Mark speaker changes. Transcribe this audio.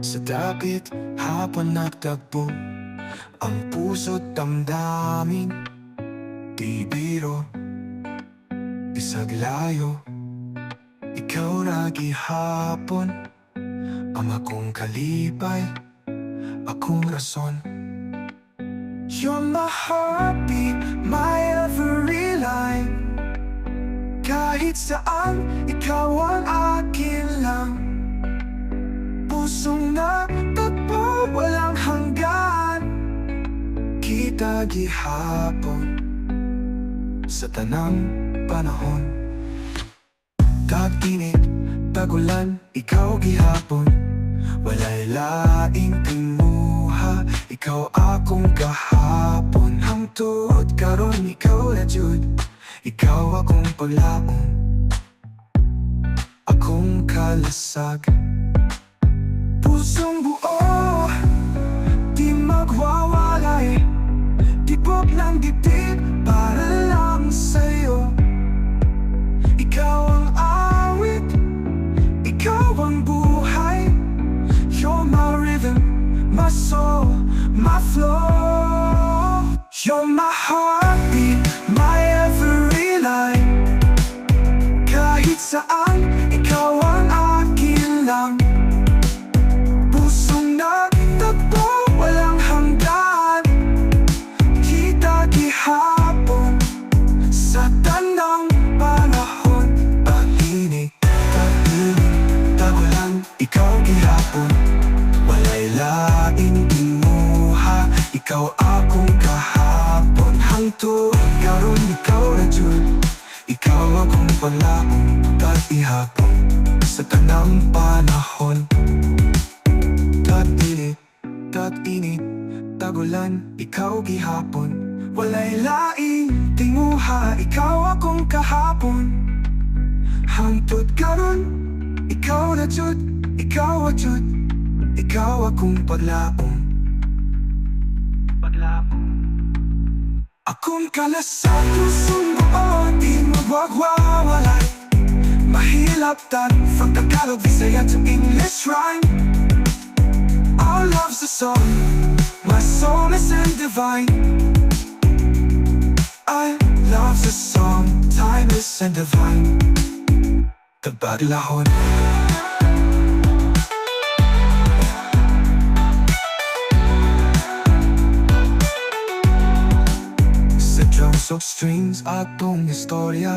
Speaker 1: Sa dapit, hapon nagtagpo ang puso't damdamin. Di biro, bisag layo. Ikaw na gihapon ang akong kalipay, akong rason. You're my heartbeat, my every line. Kahit saan, ikaw ang akin lang. Pusong nagtagpo, walang hanggan. Kita gihapon sa tanang panahon. Tag-init, tagulan, ikaw gihapon. Walay laing timuha, ikaw akong kahapon. Hangtod karon, ikaw na jud, ikaw akong paglaong, akong kalasag. Pusong buo, di magwawalay. Tibok ng dibdib para lang sa'yo. Ikaw ang awit, ikaw ang buhay. You're my rhythm, my soul, my flow. You're my heartbeat, my every line. Kahit saan, ikaw ang akin lang. Pusong nagtagpo, walang hanggan. Kita gihapon sa tanang panahon. Tag-init, tag-init, tagulan, ikaw gihapon. Walay laing timuha, ikaw akong kahapon. Hangtod karon, ikaw na jud, ikaw akong paglaong. Tag-ihapon sa tanang panahon. Tag-init, tag-init, tagulan, ikaw gihapon. Walay laing tinguha, ikaw akong kahapon. Hangtod karon, ikaw na jud, ikaw jud, ikaw akong paglaong. Akong kalasag, pusong buo, di magwawalay. Mahilaptan, from Tagalog, Visaya to English rhyme. Our love's a song, my soul is and divine. Our love's a song, timeless and divine. Tabaglahon. Sa drums of strings, atong istorya.